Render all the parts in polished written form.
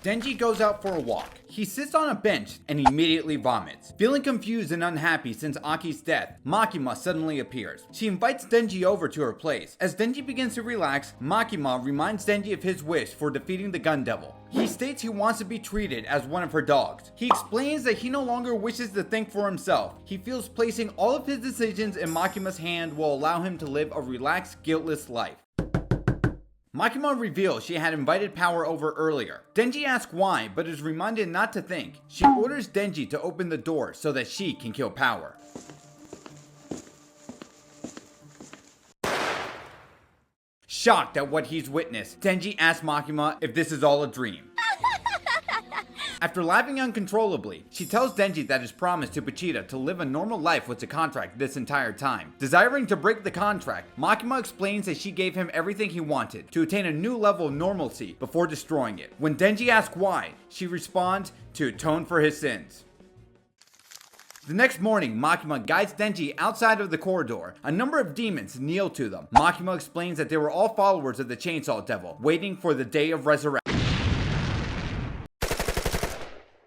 Denji goes out for a walk. He sits on a bench and immediately vomits. Feeling confused and unhappy since Aki's death, Makima suddenly appears. She invites Denji over to her place. As Denji begins to relax, Makima reminds Denji of his wish for defeating the Gun Devil. He states he wants to be treated as one of her dogs. He explains that he no longer wishes to think for himself. He feels placing all of his decisions in Makima's hand will allow him to live a relaxed, guiltless life. Makima reveals she had invited Power over earlier. Denji asks why, but is reminded not to think. She orders Denji to open the door so that she can kill Power. Shocked at what he's witnessed, Denji asks Makima if this is all a dream. After laughing uncontrollably, she tells Denji that his promise to Pochita to live a normal life was a contract this entire time. Desiring to break the contract, Makima explains that she gave him everything he wanted to attain a new level of normalcy before destroying it. When Denji asks why, she responds to atone for his sins. The next morning, Makima guides Denji outside of the corridor. A number of demons kneel to them. Makima explains that they were all followers of the Chainsaw Devil, waiting for the day of resurrection.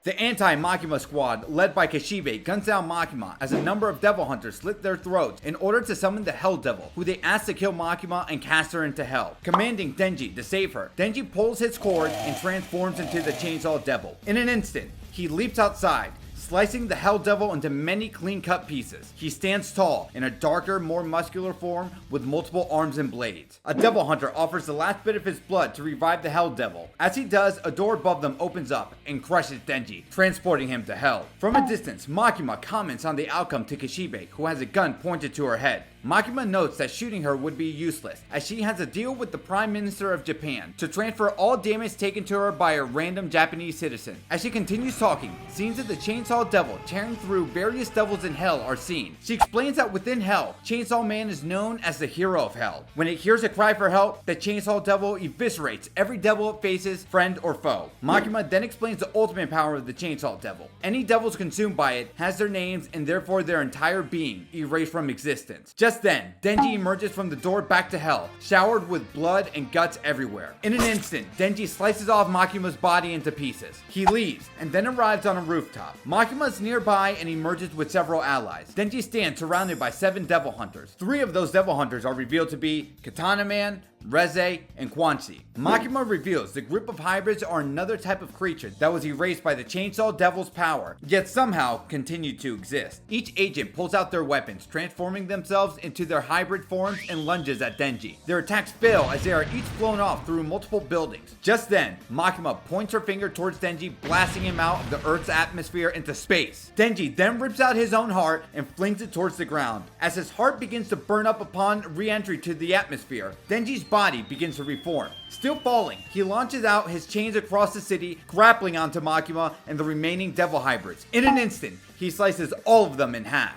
The anti-Makima squad, led by Kishibe, guns down Makima as a number of devil hunters slit their throats in order to summon the Hell Devil, who they ask to kill Makima and cast her into hell, commanding Denji to save her. Denji pulls his cord and transforms into the Chainsaw Devil. In an instant, he leaps outside, slicing the Hell Devil into many clean-cut pieces. He stands tall, in a darker, more muscular form with multiple arms and blades. A devil hunter offers the last bit of his blood to revive the Hell Devil. As he does, a door above them opens up and crushes Denji, transporting him to hell. From a distance, Makima comments on the outcome to Kishibe, who has a gun pointed to her head. Makima notes that shooting her would be useless, as she has a deal with the Prime Minister of Japan to transfer all damage taken to her by a random Japanese citizen. As she continues talking, scenes of the Chainsaw Devil tearing through various devils in hell are seen. She explains that within hell, Chainsaw Man is known as the hero of hell. When it hears a cry for help, the Chainsaw Devil eviscerates every devil it faces, friend or foe. Makima then explains the ultimate power of the Chainsaw Devil. Any devils consumed by it has their names and therefore their entire being erased from existence. Just then, Denji emerges from the door back to hell, showered with blood and guts everywhere. In an instant, Denji slices off Makima's body into pieces. He leaves, and then arrives on a rooftop. Makima is nearby and emerges with several allies. Denji stands surrounded by 7 devil hunters. 3 of those devil hunters are revealed to be Katana Man, Reze, and Quanxi. Makima reveals the group of hybrids are another type of creature that was erased by the Chainsaw Devil's power, yet somehow continued to exist. Each agent pulls out their weapons, transforming themselves into their hybrid forms and lunges at Denji. Their attacks fail as they are each blown off through multiple buildings. Just then, Makima points her finger towards Denji, blasting him out of the Earth's atmosphere into space. Denji then rips out his own heart and flings it towards the ground. As his heart begins to burn up upon re-entry to the atmosphere, Denji's body begins to reform. Still falling, he launches out his chains across the city, grappling onto Makima and the remaining devil hybrids. In an instant, he slices all of them in half.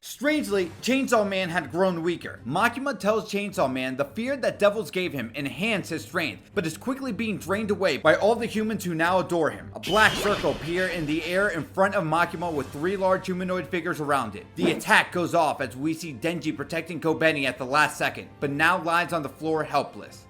Strangely, Chainsaw Man had grown weaker. Makima tells Chainsaw Man the fear that devils gave him enhanced his strength, but is quickly being drained away by all the humans who now adore him. A black circle appears in the air in front of Makima with 3 large humanoid figures around it. The attack goes off as we see Denji protecting Kobeni at the last second, but now lies on the floor helpless.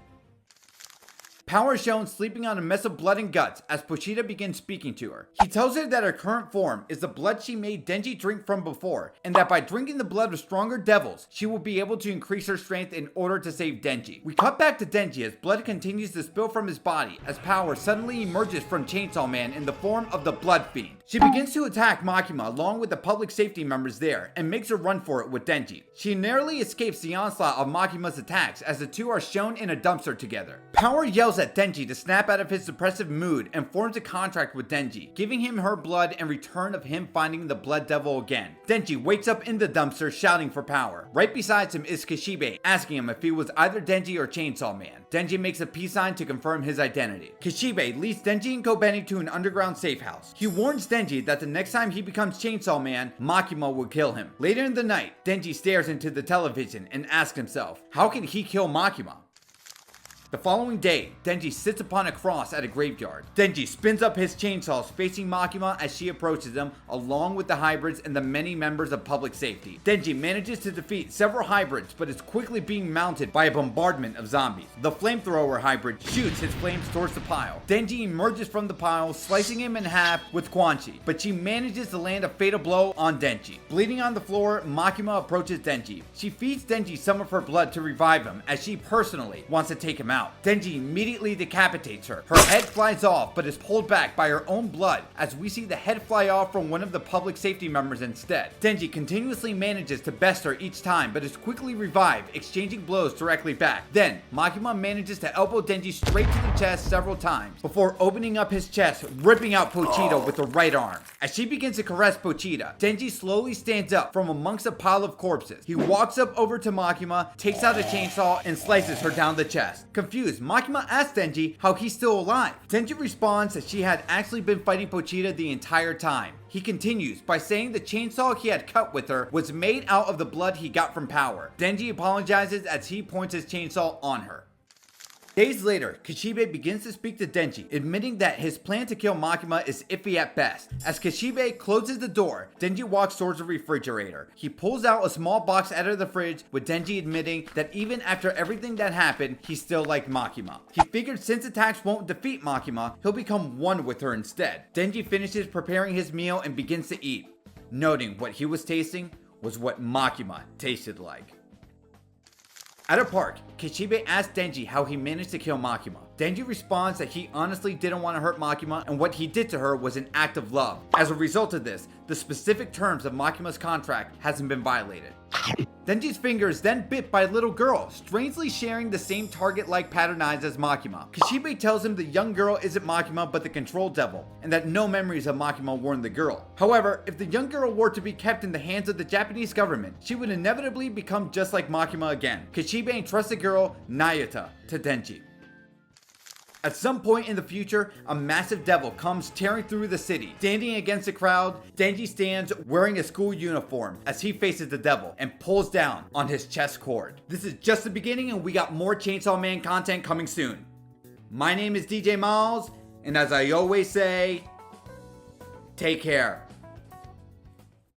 Power is shown sleeping on a mess of blood and guts as Pochita begins speaking to her. He tells her that her current form is the blood she made Denji drink from before, and that by drinking the blood of stronger devils, she will be able to increase her strength in order to save Denji. We cut back to Denji as blood continues to spill from his body as Power suddenly emerges from Chainsaw Man in the form of the Blood Fiend. She begins to attack Makima along with the public safety members there and makes a run for it with Denji. She narrowly escapes the onslaught of Makima's attacks as the two are shown in a dumpster together. Power yells at Denji to snap out of his suppressive mood and forms a contract with Denji, giving him her blood in return of him finding the Blood Devil again. Denji wakes up in the dumpster shouting for Power. Right beside him is Kishibe, asking him if he was either Denji or Chainsaw Man. Denji makes a peace sign to confirm his identity. Kishibe leads Denji and Kobeni to an underground safe house. He warns Denji that the next time he becomes Chainsaw Man, Makima will kill him. Later in the night, Denji stares into the television and asks himself, how can he kill Makima? The following day, Denji sits upon a cross at a graveyard. Denji spins up his chainsaws facing Makima as she approaches him, along with the hybrids and the many members of public safety. Denji manages to defeat several hybrids, but is quickly being mounted by a bombardment of zombies. The flamethrower hybrid shoots his flames towards the pile. Denji emerges from the pile, slicing him in half with Quan Chi, but she manages to land a fatal blow on Denji. Bleeding on the floor, Makima approaches Denji. She feeds Denji some of her blood to revive him, as she personally wants to take him out. Denji immediately decapitates her. Her head flies off, but is pulled back by her own blood, as we see the head fly off from one of the public safety members instead. Denji continuously manages to best her each time, but is quickly revived, exchanging blows directly back. Then, Makima manages to elbow Denji straight to the chest several times, before opening up his chest, ripping out Pochita with the right arm. As she begins to caress Pochita, Denji slowly stands up from amongst a pile of corpses. He walks up over to Makima, takes out a chainsaw, and slices her down the chest. Confused, Makima asks Denji how he's still alive. Denji responds that she had actually been fighting Pochita the entire time. He continues by saying the chainsaw he had cut with her was made out of the blood he got from Power. Denji apologizes as he points his chainsaw on her. Days later, Kishibe begins to speak to Denji, admitting that his plan to kill Makima is iffy at best. As Kishibe closes the door, Denji walks towards the refrigerator. He pulls out a small box out of the fridge, with Denji admitting that even after everything that happened, he still liked Makima. He figured since attacks won't defeat Makima, he'll become one with her instead. Denji finishes preparing his meal and begins to eat, noting what he was tasting was what Makima tasted like. At a park, Kishibe asks Denji how he managed to kill Makima. Denji responds that he honestly didn't want to hurt Makima and what he did to her was an act of love. As a result of this, the specific terms of Makima's contract hasn't been violated. Denji's finger is then bit by a little girl, strangely sharing the same target-like pattern eyes as Makima. Kishibe tells him the young girl isn't Makima but the control devil, and that no memories of Makima warn the girl. However, if the young girl were to be kept in the hands of the Japanese government, she would inevitably become just like Makima again. Kishibe entrusts the girl, Nayata, to Denji. At some point in the future, a massive devil comes tearing through the city. Standing against the crowd, Denji stands wearing a school uniform as he faces the devil and pulls down on his chest cord. This is just the beginning and we got more Chainsaw Man content coming soon. My name is DJ Miles, and as I always say, take care.